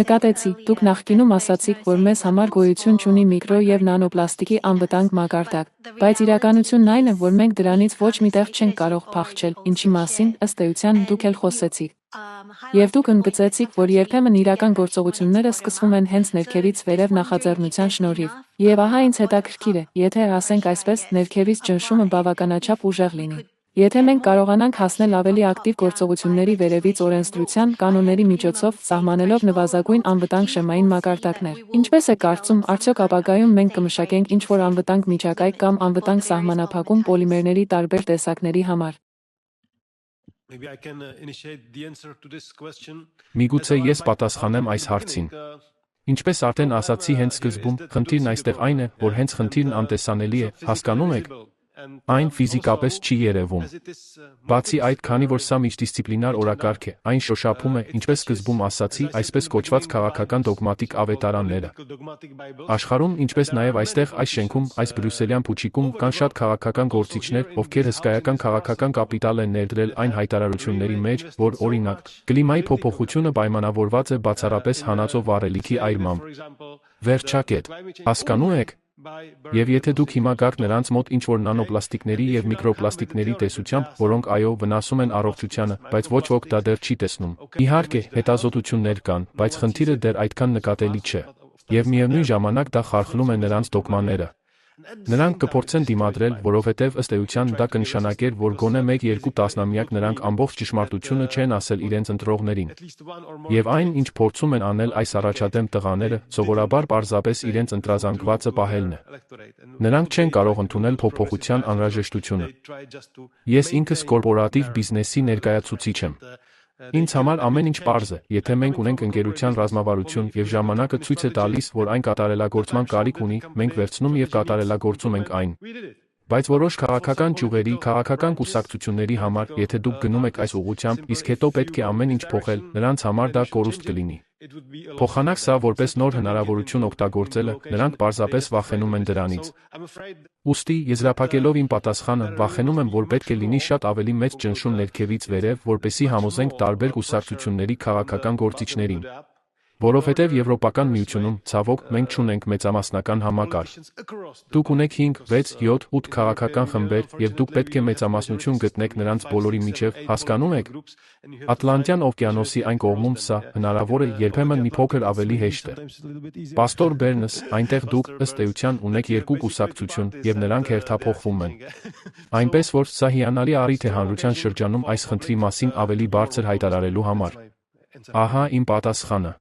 Նկատեցի, դուք նախկինում ասացիք, որ մեզ համար գոյություն չունի միկրո եւ նանոպլաստիկի անվտանգ մակարդակ, բայց իրականությունն այն է, որ մենք դրանից ոչ մի տեղ չենք կարող փախչել, ինչի մասին, ըստ էության, դուք էլ խոսեցիք։ Եվ դուք ընդգծեցիք, որ երբեմն իրական գործողությունները սկսվում են հենց ներքևից վերև նախաձեռնության շնորհիվ։ Եվ ահա ինձ հետաքրքիր է, եթե ասենք այսպես, ներքևից ճնշումը բավականաչափ ուժեղ լինի։ Եթե մենք կարողանանք հասնել ավելի ակտիվ գործողությունների վերևից օրենսդրության կանոնների միջոցով սահմանելով նվազագույն անվտանգ շեմային մակարդակներ, ինչպես է կարծում, արդյոք ապագայում մենք կմշակենք ինչ-որ անվտանգ միջակայք կամ անվտանգ սահմանափակում պոլիմերների տարբեր տեսակների համար։ Միգուցե ես պատասխանեմ այս հարցին։ Ինչպես արդեն ասացի հենց սկզբում, խնդիրն այստեղ այն է, որ հենց խնդիրն անտեսանելի է, հասկանում եք։ Այն ֆիզիկապես չի երևում։ Բացի այդ, քանի որ սա միջդիսցիպլինար օրակարգ է, այն շոշափում է, ինչպես սկզբում ասացի, այսպես կոչված քաղաքական դոգմատիկ ավետարանները։ Աշխարհում, ինչպես նաև այստեղ այս շենքում, այս բրյուսելյան փուչիկում կան շատ քաղաքական գործիչներ, ովքեր հսկայական քաղաքական կապիտալ են ներդրել այն հայտարարությունների մեջ, որ, օրինակ, կլիմայի փոփոխությունը պայմանավորված է բացառապես հանածո վառելիքի այրմամբ։ Վերջակետ։ Հասկանու եք։ Եվ եթե դուք հիմա գաք նրանց մոտ ինչ-որ նանոպլաստիկների և միկրոպլաստիկների տեսությամբ, որոնք այո, վնասում են առողջությանը, բայց ոչ ոք դա դեռ չի տեսնում։ Իհարկե, հետազոտություններ կան, բայց խնդիրը դեռ այդքան նկատելի չէ։ Եվ միևնույն ժամանակ դա խարխլում է նրանց դոգմաները։ Նրանք կփորձեն դիմադրել, որովհետև ըստ էության դա կնշանակեր, որ գոնե 1-2 տասնամյակ նրանք ամբողջ ճշմարտությունը չեն ասել իրենց ընտրողներին։ Եվ այն, ինչ փորձում են անել այս առաջադեմ տղաները, սովորաբար պարզապես իրենց ընտրազանգվածը պահելն է։ Նրանք չեն կարող ընդունել փոփոխության անհրաժեշտությունը։ Ես ինքս կորպորատիվ բիզնեսի ներկայացուցիչ եմ։ Ինձ համար ամեն ինչ պարզ է, եթե մենք ունենք ընկերության ռազմավարություն և ժամանակը ցույց է տալիս, որ այն կատարելագործման կարիք ունի, մենք վերցնում և կատարելագործում ենք այն։ Բայց որոշ քաղաքական ճյուղերի, քաղաքական կուսակցությունների համար, եթե դուք գնում եք այս ուղղությամբ, իսկ հետո պետք է ամեն ինչ փոխել, նրանց համար դա կորուստ կլինի։ Փոխանակ սա որպես նոր հնարավորություն օգտագործելը, նրանք պարզապես վախենում են դրանից։ Ուստի, եզրափակելով իմ պատասխանը, վախենում եմ, որ պետք է լինի շատ ավելի մեծ ճնշում ներքևից վերև, որպեսզի համոզենք տարբեր կուսակցությունների քաղաքական գործիչներին։ Որովհետև Եվրոպական միությունում, ցավոք, մենք չունենք մեծամասնական համակարգ։ Դուք ունեք 5, 6, 7, 8 քաղաքական խմբեր, եւ դուք պետք է մեծամասնություն գտնեք նրանց բոլորի միջև, հասկանում եք։ Ատլանտյան օվկիանոսի այն կողմում սա, հնարավոր է, երբեմն մի փոքր ավելի հեշտ է։ Պաստոր Բերնս, այնտեղ դուք, ըստ էության, ունեք 2 կուսակցություն, եւ նրանք հերթափոխվում են։ Այնպես որ սա հիանալի առիթ է հանրության շրջանում այս խնդրի մասին ավելի բարձր հայտարարելու համար։ Ահա իմ պատասխանը։